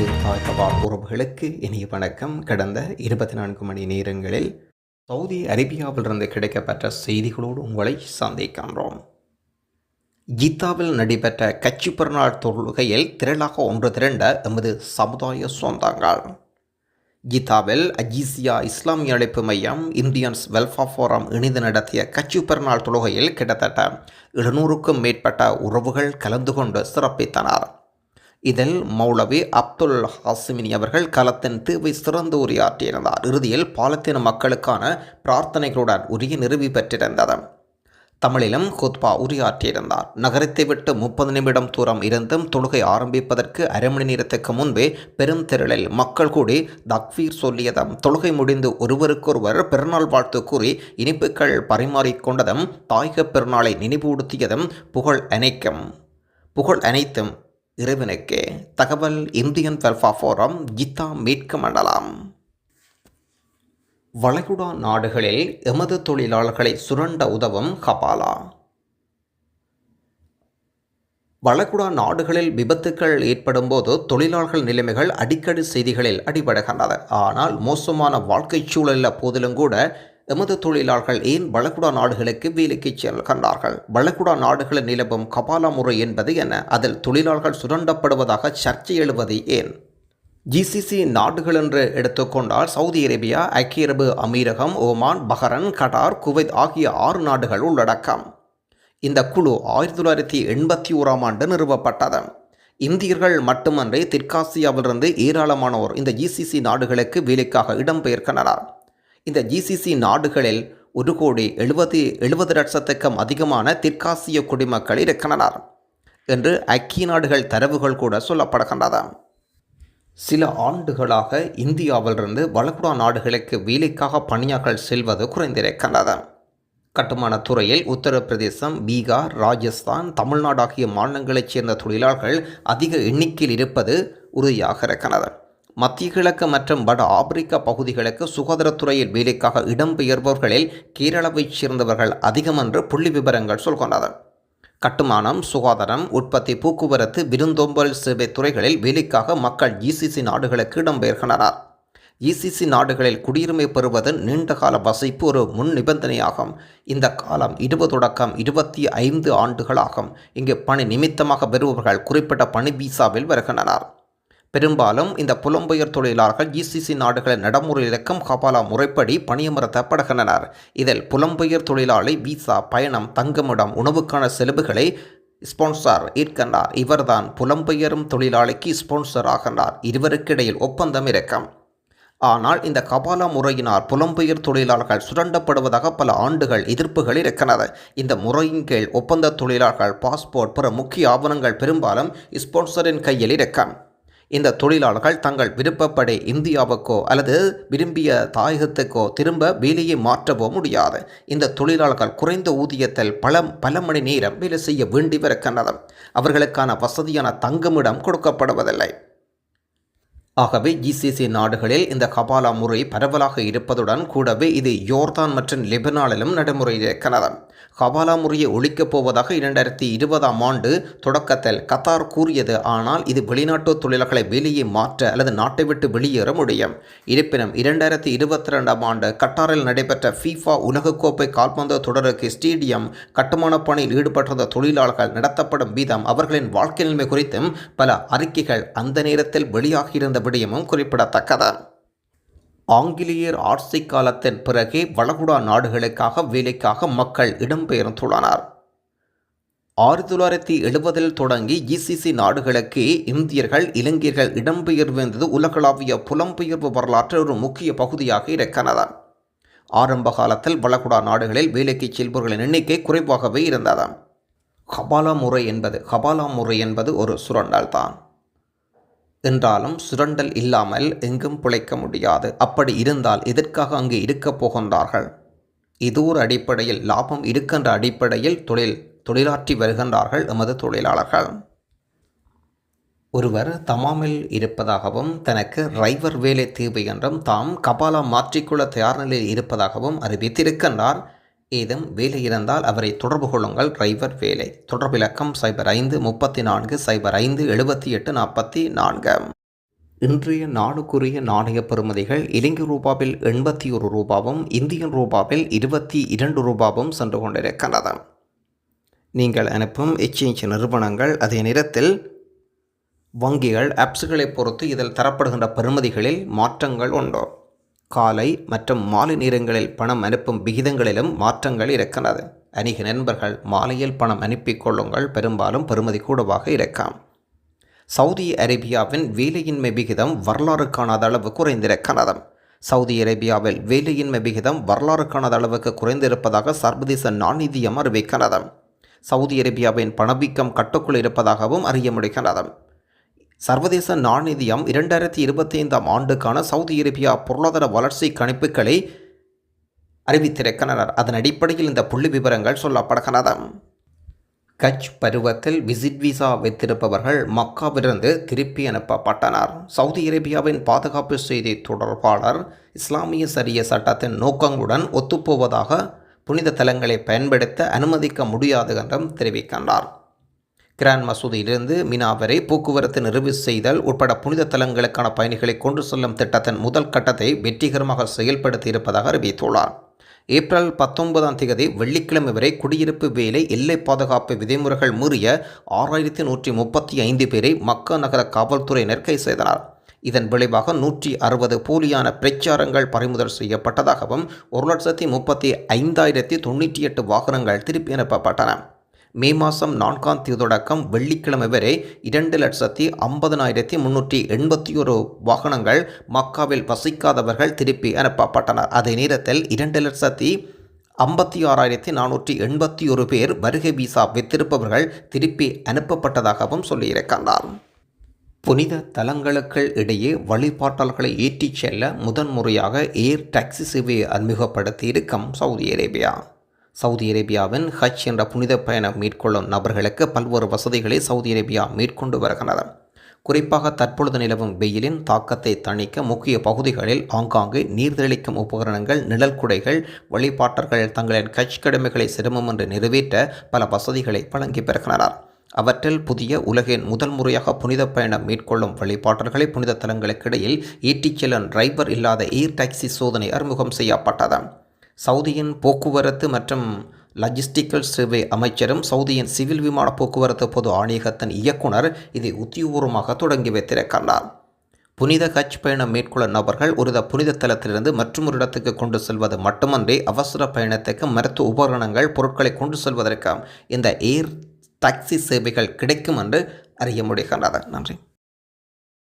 அன்பு தாய் தபால் உறவுகளுக்கு இனிய வணக்கம். கடந்த 24 மணி நேரங்களில் சவுதி அரேபியாவிலிருந்து கிடைக்கப்பெற்ற செய்திகளோடு உங்களை சந்திக்கின்றோம். ஜித்தாவில் நடைபெற்ற கட்சி பெருநாள் தொழுகையில் திரளாக ஒன்று திரண்ட எமது சமுதாய சொந்தங்கள். ஜித்தாவில் அஜீசியா இஸ்லாமிய அழைப்பு மையம் இந்தியன்ஸ் வெல்ஃபேர் ஃபோரம் இணைந்து நடத்திய கட்சி பெருநாள் தொழுகையில் கிட்டத்தட்ட 700க்கும் மேற்பட்ட உறவுகள் கலந்து கொண்டு சிறப்பித்தனர். இதில் மௌலவி அப்துல் ஹாசிமினி அவர்கள் களத்தின் தீவை சிறந்து உரையாற்றியிருந்தார். இறுதியில் பாலத்தீன மக்களுக்கான பிரார்த்தனைகளுடன் உரிய நிறைவு பெற்றிருந்தது. தமிழிலும் குத்பா உரையாற்றியிருந்தார். நகரத்தை விட்டு 30 நிமிடம் தூரம் இருந்தும் தொழுகை ஆரம்பிப்பதற்கு அரை மணி நேரத்துக்கு முன்பே பெரும் திரளில் மக்கள் கூடி தக்வீர் சொல்லியதும், தொழுகை முடிந்து ஒருவருக்கொருவர் பெருநாள் வாழ்த்து கூறி இனிப்புகள் பரிமாறிக்கொண்டதும், தாயக பெருநாளை நினைவுறுத்தியதும் புகழ் அனைத்தும் இறைவனுக்கே. தகவல் இந்தியன் வெல்ஃபேர் ஃபோரம், ஜித்தா மேற்கு மண்டலம். வளைகுடா நாடுகளில் எமது தொழிலாளர்களை சுரண்ட உதவும் கபாலா. வளைகுடா நாடுகளில் விபத்துக்கள் ஏற்படும் போது தொழிலாளர்கள் நிலைமைகள் அடிக்கடி செய்திகளில் அடிபடுகின்றன. ஆனால் மோசமான வாழ்க்கை சூழலில் போதிலும் கூட எமது தொழிலாளர்கள் ஏன் வளைகுடா நாடுகளுக்கு வேலைக்கு செல்கின்றார்கள்? வளைகுடா நாடுகளில் நிலவும் கபாலா முறை என்பது என்ன? அதில் தொழிலாளர்கள் சுரண்டப்படுவதாக சர்ச்சை எழுவது ஏன்? ஜிசிசி நாடுகள் என்று எடுத்துக்கொண்டால் சவுதி அரேபியா, ஐக்கிய அரபு அமீரகம், ஓமான், பஹ்ரைன், கட்டார், குவைத் ஆகிய 6 நாடுகள் உள்ளடக்கம். இந்த குழு 1981ஆம் ஆண்டு நிறுவப்பட்டது. இந்தியர்கள் மட்டுமன்றி தெற்காசியாவிலிருந்து ஏராளமானோர் இந்த ஜிசிசி நாடுகளுக்கு வேலைக்காக இடம்பெயர்க்கின்றனர். இந்த ஜிசிசி நாடுகளில் 1,70 லட்சத்துக்கும் அதிகமான தெற்காசிய குடிமக்கள் இருக்கின்றனர் என்று ஐக்கிய நாடுகள் தரவுகள் கூட சொல்லப்படுகின்றன. சில ஆண்டுகளாக இந்தியாவிலிருந்து வளைகுடா நாடுகளுக்கு வேலைக்காக பணியாளர்கள் செல்வது குறைந்திருக்கின்றது. கட்டுமானத் துறையில் உத்தரப்பிரதேசம், பீகார், ராஜஸ்தான், தமிழ்நாடு ஆகிய மாநிலங்களைச் சேர்ந்த தொழிலாளர்கள் அதிக எண்ணிக்கையில் இருப்பது உறுதியாக இருக்கிறது. மத்திய கிழக்கு மற்றும் வட ஆப்பிரிக்கா பகுதிகளுக்கு சுகாதாரத்துறையில் வேலைக்காக இடம்பெயர்பவர்களில் கேரளாவைச் சேர்ந்தவர்கள் அதிகம் என்று புள்ளி விவரங்கள் சொல்கின்றன. கட்டுமானம், சுகாதாரம், உற்பத்தி, போக்குவரத்து, விருந்தோம்பல் சேவை துறைகளில் வேலைக்காக மக்கள் ஜிசிசி நாடுகளுக்கு இடம்பெயர்கின்றனர். ஜிசிசி நாடுகளில் குடியுரிமை பெறுவது நீண்டகால வசிப்பு ஒரு முன் நிபந்தனையாகும். இந்த காலம் 20 தொடக்கம் 25 ஆண்டுகளாகும். இங்கு பணி நிமித்தமாக வருபவர்கள் குறிப்பிட்ட பணி வீசாவில் வருகின்றனர். பெரும்பாலும் இந்த புலம்பெயர் தொழிலாளர்கள் ஜிசிசி நாடுகளில் நடைமுறையில் இருக்கும் கபாலா முறைப்படி பணியமர்த்தப்படுகின்றனர். இதில் புலம்பெயர் தொழிலாளி வீசா, பயணம், தங்குமிடம், உணவுக்கான செலவுகளை ஸ்பான்சர் ஏற்கின்றார். இவர்தான் புலம்பெயரும் தொழிலாளிக்கு ஸ்பான்சர் ஆகின்றார். இருவருக்கிடையில் ஒப்பந்தம் இருக்கும். ஆனால் இந்த கபாலா முறையினால் புலம்பெயர் தொழிலாளர்கள் சுரண்டப்படுவதாக பல ஆண்டுகள் எதிர்ப்புகள் இருக்கிறது. இந்த முறையின் கீழ் ஒப்பந்த தொழிலாளர்கள் பாஸ்போர்ட், பிற முக்கிய ஆவணங்கள் பெரும்பாலும் ஸ்பான்சரின் கையில் இருக்கும். இந்த தொழிலாளர்கள் தங்கள் விருப்பப்படி இந்தியாவுக்கோ அல்லது விரும்பிய தாயகத்துக்கோ திரும்ப வேலையை மாற்றவோ முடியாது. இந்த தொழிலாளர்கள் குறைந்த ஊதியத்தில் பல மணி நேரம் வேலை செய்ய வேண்டியிருக்கின்றனர். அவர்களுக்கான வசதியான தங்குமிடம் கொடுக்கப்படுவதில்லை. ஆகவே ஜிசிசி நாடுகளில் இந்த கபாலா முறை பரவலாக இருப்பதுடன் கூடவே இது யோர்தான் மற்றும் லெபனானிலும் நடைமுறையில் இருக்கிறது. கபாலா முறையை ஒழிக்கப் போவதாக 2020ஆம் ஆண்டு தொடக்கத்தில் கத்தார் கூறியது. ஆனால் இது வெளிநாட்டு தொழிலாளர்களை வேலையை மாற்ற அல்லது நாட்டை விட்டு வெளியேற முடியும். இருப்பினும் 2022ஆம் ஆண்டு கட்டாரில் நடைபெற்ற FIFA உலகக்கோப்பை கால்பந்து தொடருக்கு ஸ்டேடியம் கட்டுமான பணியில் ஈடுபட்டிருந்த தொழிலாளர்கள் நடத்தப்படும் வீதம், அவர்களின் வாழ்க்கை நிலைமை குறித்தும் பல அறிக்கைகள் அந்த நேரத்தில் வெளியாகியிருந்த விடயமும் குறிப்பிடத்தக்கது. ஆங்கிலேயர் ஆட்சி காலத்தின் பிறகே வளைகுடா நாடுகளுக்காக வேலைக்காக மக்கள் இடம்பெயர்ந்துள்ளனர். 1970இல் தொடங்கி ஜிசிசி நாடுகளுக்கு இந்தியர்கள், இலங்கையர்கள் இடம்பெயர்வது உலகளாவிய புலம்பெயர்வு வரலாற்று ஒரு முக்கிய பகுதியாக இருக்கிறது. ஆரம்ப காலத்தில் வளைகுடா நாடுகளில் வேலைக்கு செல்பவர்களின் எண்ணிக்கை குறைவாகவே இருந்தது. கபாலா முறை என்பது ஒரு சுரண்டல் தான் என்றாலும் சுரண்டல் இல்லாமல் எங்கும் பிழைக்க முடியாது. அப்படி இருந்தால் எதற்காக அங்கு இருக்கப் போகின்றார்கள்? இது ஒரு அடிப்படையில் லாபம் இருக்கின்ற அடிப்படையில் தொழிலாற்றி வருகின்றார்கள் எமது தொழிலாளர்கள். ஒருவர் தமாமில் இருப்பதாகவும் தனக்கு டிரைவர் வேலை தேவை என்றும் தாம் கபாலா மாற்றிக்கொள்ள தயார் நிலையில் இருப்பதாகவும் அறிவித்திருக்கின்றார். ஏதும் வேலை இருந்தால் அவரை தொடர்பு கொள்ளுங்கள். டிரைவர் வேலை. தொடர்பிலக்கம் 05 34 05 78 44. இன்றைய நாளுக்குரிய நாணய பெறுமதிகள் இலங்கை ரூபாவில் 81 ரூபாவும் இந்தியன் ரூபாவில் 22 ரூபாவும் சென்று கொண்டிருக்கின்றது. நீங்கள் அனுப்பும் எக்ஸ்சேஞ்ச் நிறுவனங்கள் அதே நேரத்தில் வங்கிகள் ஆப்ஸ்களை பொறுத்து இதில் தரப்படுகின்ற பெறுமதிகளில் மாற்றங்கள் உண்டு. காலை மற்றும் மாலை நேரங்களில் பணம் அனுப்பும் விகிதங்களிலும் மாற்றங்கள் இருக்கின்றது. அநேக நண்பர்கள் மாலையில் பணம் அனுப்பிக் கொள்ளுங்கள், பெரும்பாலும் பெறுமதி கூடவாக இருக்கும். சவுதி அரேபியாவின் வேலையின்மை விகிதம் வரலாறு காணாத அளவு குறைந்திருக்கிறது. சவுதி அரேபியாவில் வேலையின்மை விகிதம் வரலாறு காணாத அளவுக்கு குறைந்திருப்பதாக சர்வதேச நாணயம் அறிவிக்கிறது. சவுதி அரேபியாவின் பணவீக்கம் கட்டுக்குள் இருப்பதாகவும் அறிய முடிகிறது. சர்வதேச நாணயம் 2025 ஆண்டுக்கான சவுதி அரேபியா பொருளாதார வளர்ச்சி கணிப்புகளை அறிவித்திருக்கின்றனர். அதன் அடிப்படையில் இந்த புள்ளி விவரங்கள் சொல்லப்படுகிறது. கட்ச் பருவத்தில் விசிட் விசா வைத்திருப்பவர்கள் மக்காவிலிருந்து திருப்பி அனுப்பப்பட்டனர். சவுதி அரேபியாவின் பாதுகாப்பு செய்தி தொடர்பாளர் இஸ்லாமிய சரிய சட்டத்தின் நோக்கங்களுடன் ஒத்துப்போவதாக புனித தலங்களை பயன்படுத்த அனுமதிக்க முடியாது என்றும் தெரிவிக்கின்றார். கிராண்ட் மசூதியிலிருந்து மினா வரை போக்குவரத்து நிறைவு செய்தல் உட்பட புனித தலங்களுக்கான பயணிகளை கொண்டு செல்லும் திட்டத்தின் முதல் கட்டத்தை வெற்றிகரமாக செயல்படுத்தி இருப்பதாக அறிவித்துள்ளார். ஏப்ரல் 19 வெள்ளிக்கிழமை வரை குடியிருப்பு வேலை எல்லை பாதுகாப்பு விதிமுறைகள் மீறிய 6135 பேரை மக்கா நகர காவல்துறையினர் கைது செய்தனர். இதன் விளைவாக 160 போலியான பிரச்சாரங்கள் பறிமுதல் செய்யப்பட்டதாகவும் 1,35,098 வாகனங்கள் திருப்பி அனுப்பப்பட்டன. மே மாதம் 4 தொடக்கம் வெள்ளிக்கிழமை வரை 2,50,381 வாகனங்கள் மக்காவில் வசிக்காதவர்கள் திருப்பி அனுப்பப்பட்டனர். அதே நேரத்தில் 2,56,481 பேர் வருகை விசா வைத்திருப்பவர்கள் திருப்பி அனுப்பப்பட்டதாகவும் சொல்லியிருக்கின்றார். புனித தலங்களுக்கு இடையே வழிபாட்டாளர்களை ஏற்றிச் செல்ல முதன்முறையாக ஏர் டாக்ஸி சேவையை அறிமுகப்படுத்தி இருக்கும் சவுதி அரேபியா. சவுதி அரேபியாவின் ஹஜ் என்ற புனித பயணம் மேற்கொள்ளும் நபர்களுக்கு பல்வேறு வசதிகளை சவுதி அரேபியா மேற்கொண்டு வருகிறது. குறிப்பாக தற்பொழுது நிலவும் வெயிலின் தாக்கத்தை தணிக்க முக்கிய பகுதிகளில் ஆங்காங்கே நீர்தளிக்கும் உபகரணங்கள், நிழல் குடைகள், வழிபாட்டர்கள் தங்களின் ஹஜ் கடமைகளை சிரமமின்றி நிறைவேற்ற பல வசதிகளை வழங்கி வருகின்றனர். அவற்றில் புதிய உலகின் முதல் முறையாக புனித பயணம் மேற்கொள்ளும் வழிபாட்டர்களை புனித தலங்களுக்கு இடையில் ஏற்றிச் செல்லும் டிரைவர் இல்லாத ஏர் டாக்ஸி சோதனை அறிமுகம் செய்யப்பட்டது. சவுதியின் போக்குவரத்து மற்றும் லாஜிஸ்டிக்கல் சேவை அமைச்சரும் சவுதியின் சிவில் விமான போக்குவரத்து பொது ஆணையகத்தின் இயக்குனர் இதை உத்தியோகபூர்வமாக தொடங்கி வைத்திருக்கின்றார். புனித ஹஜ் பயணம் மேற்கொள்ளும் நபர்கள் ஒரு புனித தலத்திலிருந்து மற்றொரு இடத்துக்கு கொண்டு செல்வது மட்டுமன்றி அவசர பயணத்துக்கு மருத்துவ உபகரணங்கள், பொருட்களை கொண்டு செல்வதற்கு இந்த ஏர் டாக்ஸி சேவைகள் கிடைக்கும் என்று அறிய முடிகின்றது. நன்றி.